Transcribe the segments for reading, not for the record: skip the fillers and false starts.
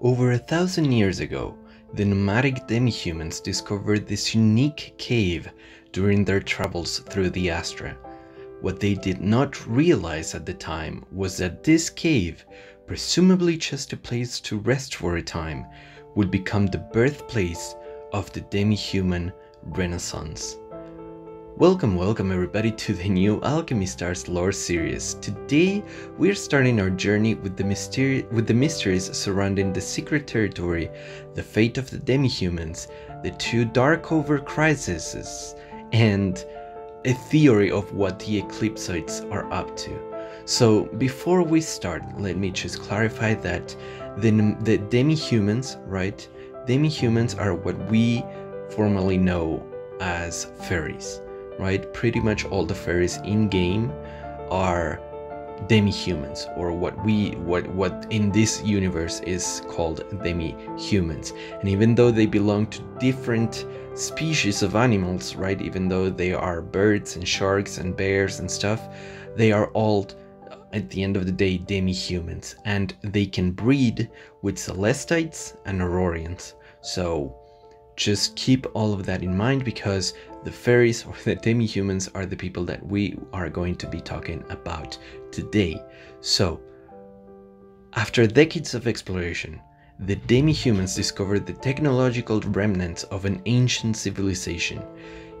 Over 1,000 years ago, the nomadic Demi-Humans discovered this unique cave during their travels through the Astra. What they did not realize at the time was that this cave, presumably just a place to rest for a time, would become the birthplace of the Demi-Human Renaissance. Welcome everybody to the new Alchemy Stars lore series. Today we're starting our journey with the mysteries surrounding the secret territory, the fate of the Demi-Humans, the two Darkover crises, and a theory of what the Eclipsites are up to. So before we start, let me just clarify that the Demi-Humans, right? Demi-Humans are what we formerly know as fairies. Right, pretty much all the fairies in game are demi-humans, or what in this universe is called demi-humans. And even though they belong to different species of animals, right, even though they are birds and sharks and bears and stuff, they are all at the end of the day demi-humans, and they can breed with Celestites and Aurorians. So just keep all of that in mind, because the fairies or the demi-humans are the people that we are going to be talking about today. So, after decades of exploration, the demi-humans discovered the technological remnants of an ancient civilization.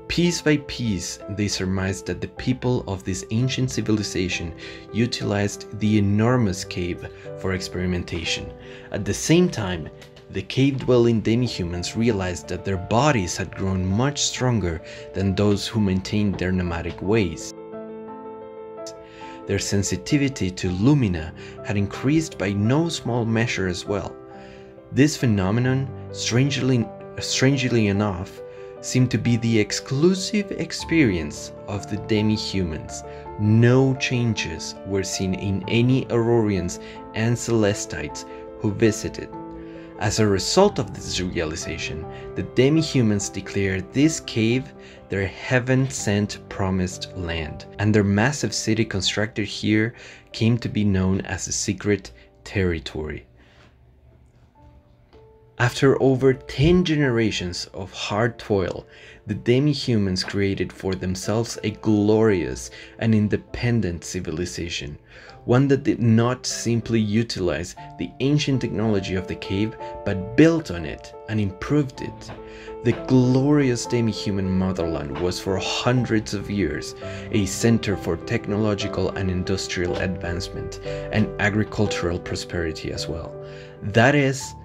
Piece by piece, they surmised that the people of this ancient civilization utilized the enormous cave for experimentation. At the same time, the cave-dwelling demi-humans realized that their bodies had grown much stronger than those who maintained their nomadic ways. Their sensitivity to lumina had increased by no small measure as well. This phenomenon, strangely enough, seemed to be the exclusive experience of the demi-humans. No changes were seen in any Aurorians and Celestites who visited. As a result of this realization, the demi-humans declared this cave their heaven-sent promised land, and their massive city constructed here came to be known as the Secret Territory. After over 10 generations of hard toil, the demi-humans created for themselves a glorious and independent civilization, one that did not simply utilize the ancient technology of the cave, but built on it and improved it. The glorious demi-human motherland was for hundreds of years a center for technological and industrial advancement and agricultural prosperity as well. That is,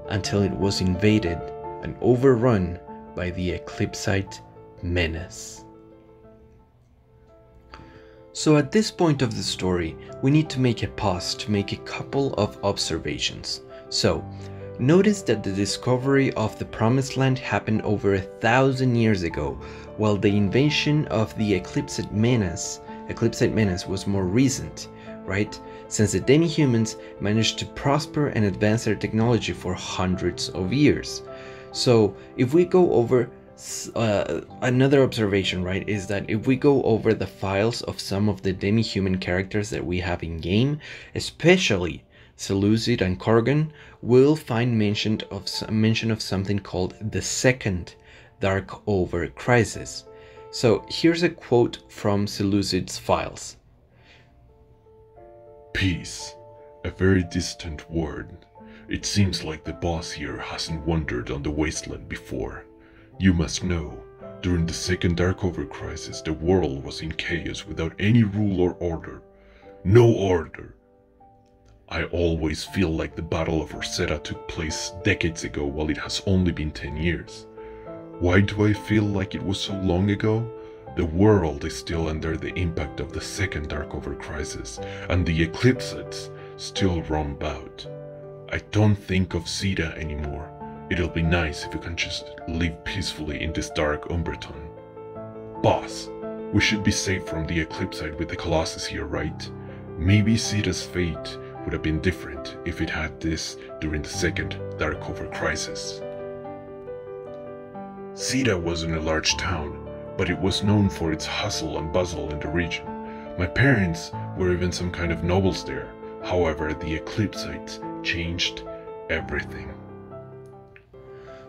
until it was invaded and overrun by the Eclipsite menace. So at this point of the story, we need to make a pause to make a couple of observations. So, notice that the discovery of the Promised Land happened over 1,000 years ago, while the invasion of the Eclipsite menace was more recent, right? Since the demi-humans managed to prosper and advance their technology for hundreds of years. So if we go over another observation, right, is that if we go over the files of some of the demi-human characters that we have in game, especially Seleucid and Korgan, we'll find mention of something called the second Darkover crisis. So here's a quote from Seleucid's files. Peace, a very distant word. It seems like the boss here hasn't wandered on the wasteland before. You must know, during the second Darkover crisis, the world was in chaos without any rule or order. No order! I always feel like the Battle of Rosetta took place decades ago while it has only been 10 years. Why do I feel like it was so long ago? The world is still under the impact of the second Darkover crisis, and the Eclipsites still roam about. I don't think of Zeta anymore. It'll be nice if you can just live peacefully in this dark Umbreton. Boss, we should be safe from the Eclipsite with the Colossus here, right? Maybe Zeta's fate would have been different if it had this during the second Darkover crisis. Zeta wasn't a large town, but it was known for its hustle and bustle in the region. My parents were even some kind of nobles there. However, the Eclipsites changed everything.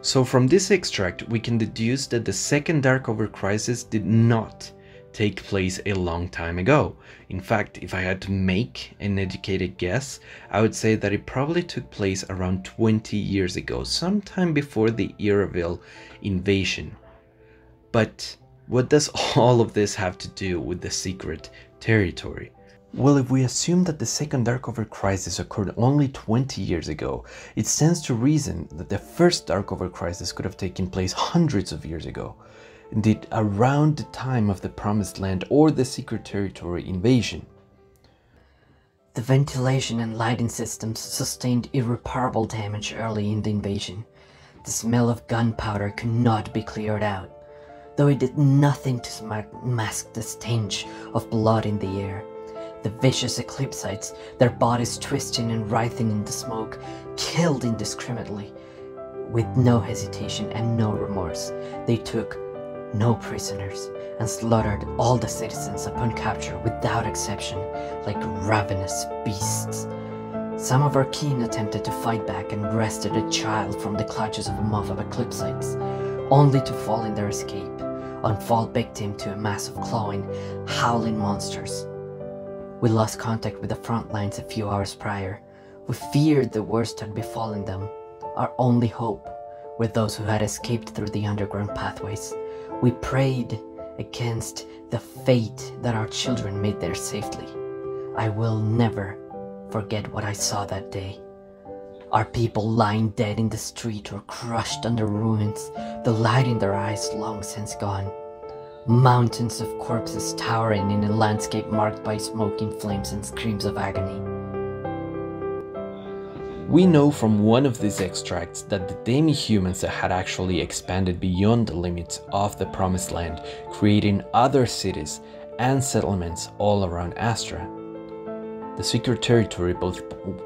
So from this extract, we can deduce that the second Darkover crisis did not take place a long time ago. In fact, if I had to make an educated guess, I would say that it probably took place around 20 years ago, sometime before the Iraville invasion. But what does all of this have to do with the secret territory? Well, if we assume that the second Darkover crisis occurred only 20 years ago, it stands to reason that the first Darkover crisis could have taken place hundreds of years ago, indeed around the time of the Promised Land or the secret territory invasion. The ventilation and lighting systems sustained irreparable damage early in the invasion. The smell of gunpowder could not be cleared out, though it did nothing to mask the stench of blood in the air. The vicious Eclipsites, their bodies twisting and writhing in the smoke, killed indiscriminately. With no hesitation and no remorse, they took no prisoners and slaughtered all the citizens upon capture without exception, like ravenous beasts. Some of our kin attempted to fight back and wrested a child from the clutches of a mob of Eclipsites, only to fall in their escape, and fall victim to a mass of clawing, howling monsters. We lost contact with the front lines a few hours prior. We feared the worst had befallen them. Our only hope were those who had escaped through the underground pathways. We prayed against the fate that our children made there safely. I will never forget what I saw that day. Our people lying dead in the street or crushed under ruins, the light in their eyes long since gone. Mountains of corpses towering in a landscape marked by smoking flames and screams of agony. We know from one of these extracts that the Demi-Humans had actually expanded beyond the limits of the Promised Land, creating other cities and settlements all around Astra. The secret territory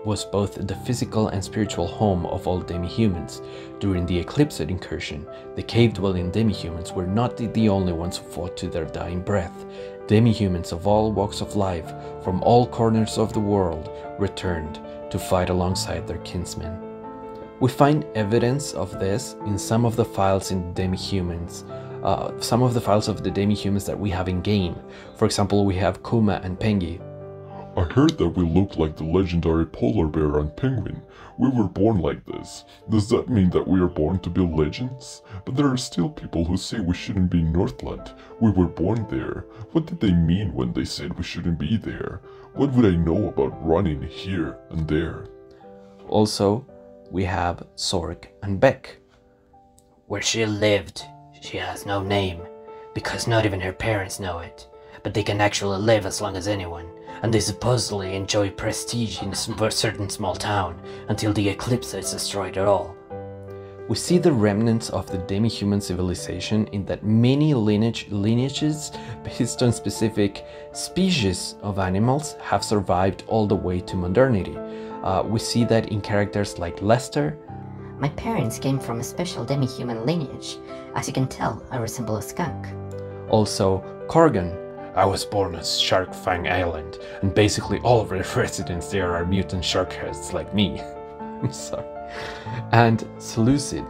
was both the physical and spiritual home of all Demi-Humans. During the Eclipsite incursion, the cave-dwelling Demi-Humans were not the only ones who fought to their dying breath. Demi-Humans of all walks of life, from all corners of the world, returned to fight alongside their kinsmen. We find evidence of this in some of the files in Demi-Humans, some of the files of the Demi-Humans that we have in game. For example, we have Kuma and Pengi. I heard that we look like the legendary polar bear and penguin. We were born like this. Does that mean that we are born to be legends? But there are still people who say we shouldn't be in Northland. We were born there. What did they mean when they said we shouldn't be there? What would I know about running here and there? Also, we have Sorg and Beck. Where she lived, she has no name, because not even her parents know it. But they can actually live as long as anyone, and they supposedly enjoy prestige in a certain small town, until the Eclipsites destroyed it all. We see the remnants of the demi-human civilization in that many lineages based on specific species of animals have survived all the way to modernity. We see that in characters like Lester. My parents came from a special demi-human lineage. As you can tell, I resemble a skunk. Also, Corgan. I was born on Shark Fang Island, and basically all of the residents there are mutant shark heads like me. I'm sorry. And Seleucid.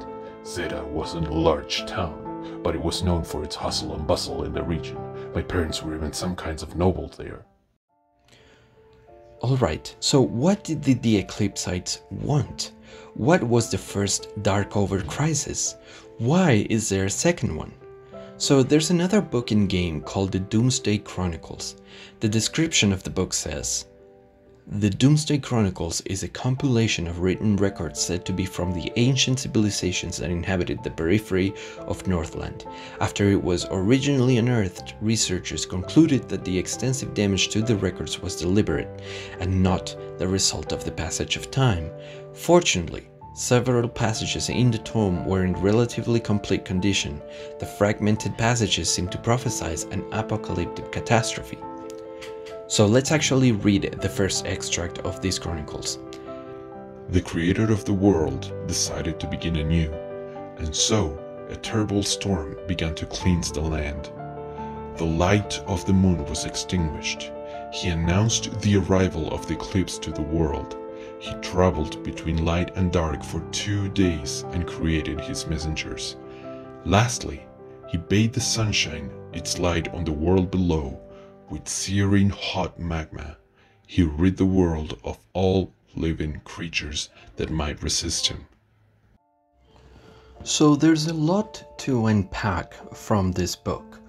Zeta wasn't a large town, but it was known for its hustle and bustle in the region. My parents were even some kinds of nobles there. Alright, so what did the Eclipsites want? What was the first Darkover crisis? Why is there a second one? So there's another book in game called the Doomsday Chronicles. The description of the book says, "The Doomsday Chronicles is a compilation of written records said to be from the ancient civilizations that inhabited the periphery of Northland. After it was originally unearthed, researchers concluded that the extensive damage to the records was deliberate and not the result of the passage of time. Fortunately, several passages in the tome were in relatively complete condition. The fragmented passages seem to prophesize an apocalyptic catastrophe." So let's actually read the first extract of these chronicles. The creator of the world decided to begin anew, and so a terrible storm began to cleanse the land. The light of the moon was extinguished. He announced the arrival of the eclipse to the world. He traveled between light and dark for 2 days and created his messengers. Lastly, he bade the sunshine its light on the world below with searing hot magma. He rid the world of all living creatures that might resist him. So there's a lot to unpack from this book.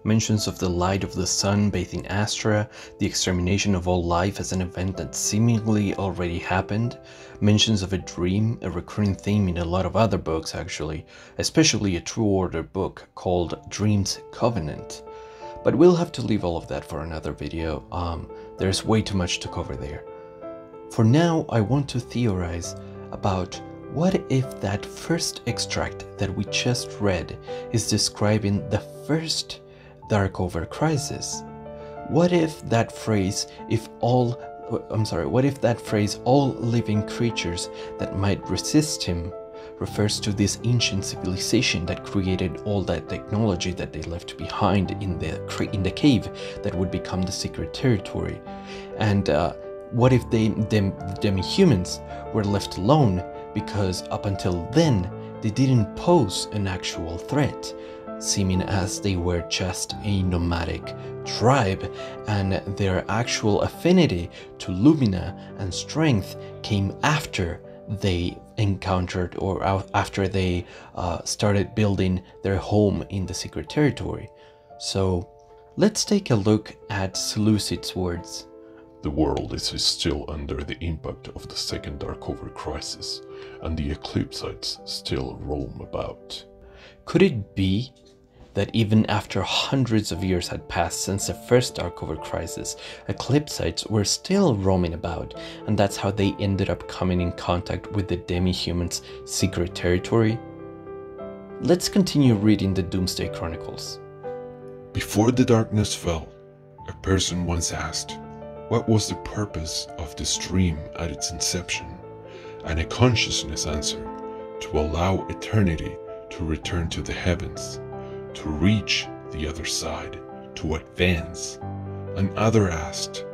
Mentions of the light of the sun bathing Astra, the extermination of all life as an event that seemingly already happened, mentions of a dream, a recurring theme in a lot of other books actually, especially a True Order book called Dream's Covenant. But we'll have to leave all of that for another video. There's way too much to cover there. For now, I want to theorize about what if that first extract that we just read is describing the first Darkover crisis? What if that phrase, what if that phrase, all living creatures that might resist him, refers to this ancient civilization that created all that technology that they left behind in the cave that would become the secret territory? And what if the Demi-Humans were left alone because up until then they didn't pose an actual threat, seeming as they were just a nomadic tribe, and their actual affinity to Lumina and strength came after they encountered, or after they started building their home in the secret territory. So let's take a look at Seleucid's words. The world is still under the impact of the second Darkover crisis, and the Eclipsites still roam about. Could it be that even after hundreds of years had passed since the first Darkover crisis, Eclipsites were still roaming about, and that's how they ended up coming in contact with the Demi-Humans' secret territory? Let's continue reading the Doomsday Chronicles. Before the darkness fell, a person once asked, what was the purpose of this dream at its inception? And a consciousness answered, to allow eternity to return to the heavens, to reach the other side, to advance. Another asked,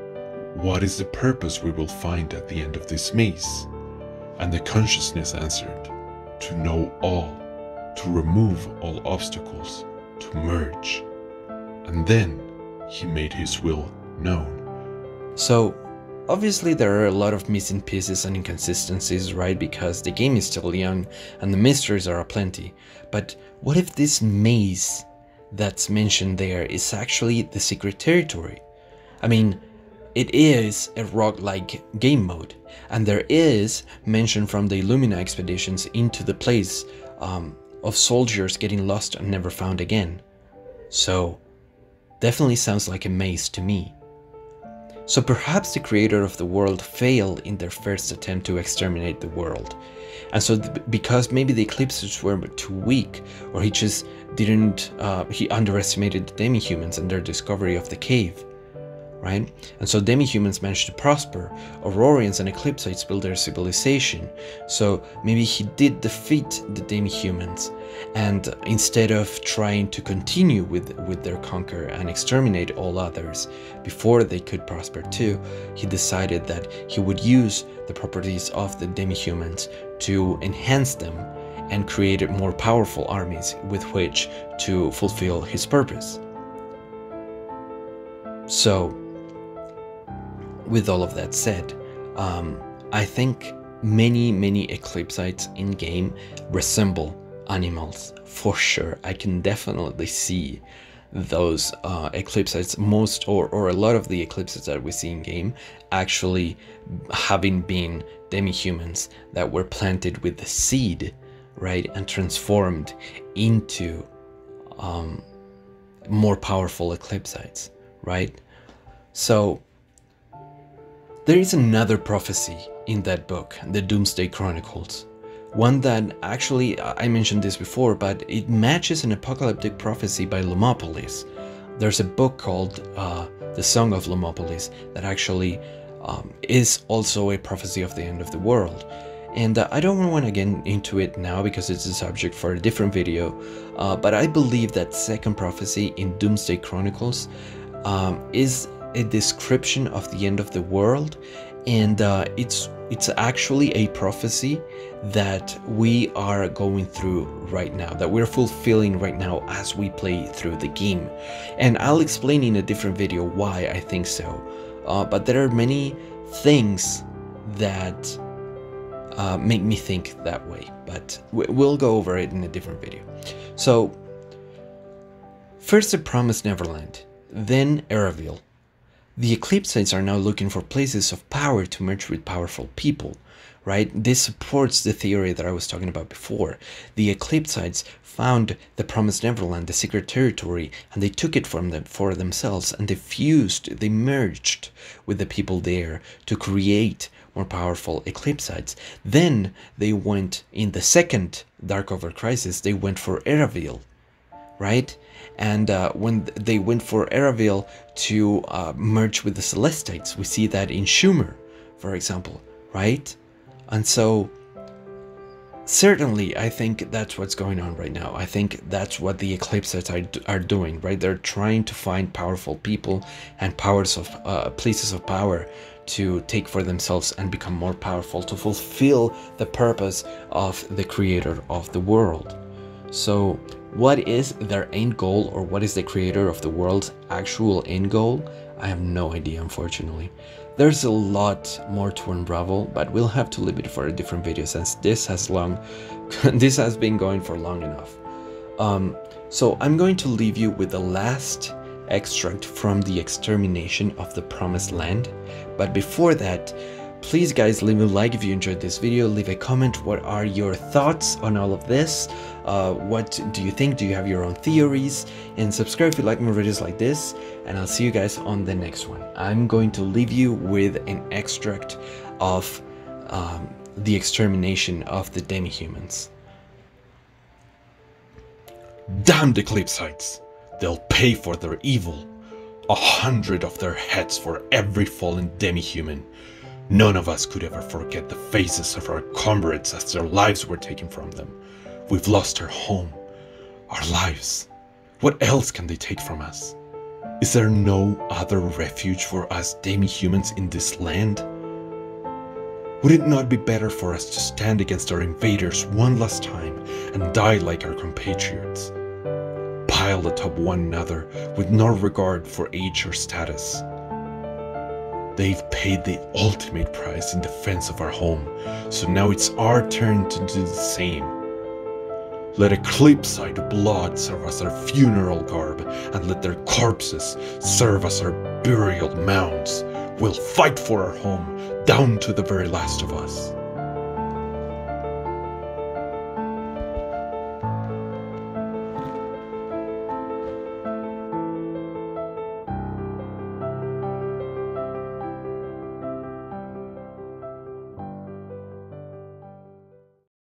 what is the purpose we will find at the end of this maze? And the consciousness answered, to know all, to remove all obstacles, to merge. And then he made his will known. So, obviously there are a lot of missing pieces and inconsistencies, right? Because the game is still young and the mysteries are aplenty. But what if this maze that's mentioned there is actually the secret territory? I mean, it is a roguelike game mode, and there is mention from the Illumina expeditions into the place of soldiers getting lost and never found again. So, definitely sounds like a maze to me. So perhaps the creator of the world failed in their first attempt to exterminate the world. And so because maybe the Eclipses were too weak, or he just didn't, he underestimated the Demi-Humans and their discovery of the cave, right? And so Demi-Humans managed to prosper, Aurorians and Eclipsites built their civilization. So maybe he did defeat the Demi-Humans, and instead of trying to continue with their conquer and exterminate all others before they could prosper too, he decided that he would use the properties of the Demi-Humans to enhance them and create more powerful armies with which to fulfill his purpose. So, with all of that said, I think many Eclipsites in game resemble animals for sure. I can definitely see those Eclipsites, or a lot of the Eclipsites that we see in game actually having been Demi-Humans that were planted with the seed, right, and transformed into more powerful Eclipsites, right? So there is another prophecy in that book, the Doomsday Chronicles. One that actually, I mentioned this before, but it matches an apocalyptic prophecy by Lomopolis. There's a book called The Song of Lomopolis that actually is also a prophecy of the end of the world. And I don't want to get into it now because it's a subject for a different video, but I believe that second prophecy in Doomsday Chronicles is a description of the end of the world, and it's actually a prophecy that we are going through right now, that we're fulfilling right now as we play through the game. And I'll explain in a different video why I think so. But there are many things that make me think that way, but we'll go over it in a different video. So, first the Promised Neverland, then Eravil. The Eclipsites are now looking for places of power to merge with powerful people, right? This supports the theory that I was talking about before. The Eclipsites found the Promised Neverland, the secret territory, and they took it from them for themselves, and they fused, they merged with the people there to create more powerful Eclipsites. Then they went, in the second Darkover crisis, they went for Eravil, right? And when they went for Eravil to merge with the Celestites, we see that in Schumer, for example, right? And so, certainly, I think that's what's going on right now. I think that's what the Eclipsites are doing, right? They're trying to find powerful people and places of power to take for themselves and become more powerful, to fulfill the purpose of the creator of the world. So, what is their end goal, or what is the creator of the world's actual end goal? I have no idea, unfortunately. There's a lot more to unravel, but we'll have to leave it for a different video since this has been going for long enough. So I'm going to leave you with the last extract from the Extermination of the Promised Land. But before that, please guys, leave a like if you enjoyed this video, leave a comment. What are your thoughts on all of this? What do you think? Do you have your own theories? And subscribe if you like more videos like this, and I'll see you guys on the next one. I'm going to leave you with an extract of the Extermination of the Demi-Humans. Damn the Eclipsites! They'll pay for their evil. 100 of their heads for every fallen demi-human. None of us could ever forget the faces of our comrades as their lives were taken from them. We've lost our home, our lives. What else can they take from us? Is there no other refuge for us demi-humans in this land? Would it not be better for us to stand against our invaders one last time and die like our compatriots? Piled atop one another with no regard for age or status. They've paid the ultimate price in defense of our home, so now it's our turn to do the same. Let Eclipsite blood serve as our funeral garb, and let their corpses serve as our burial mounds. We'll fight for our home, down to the very last of us.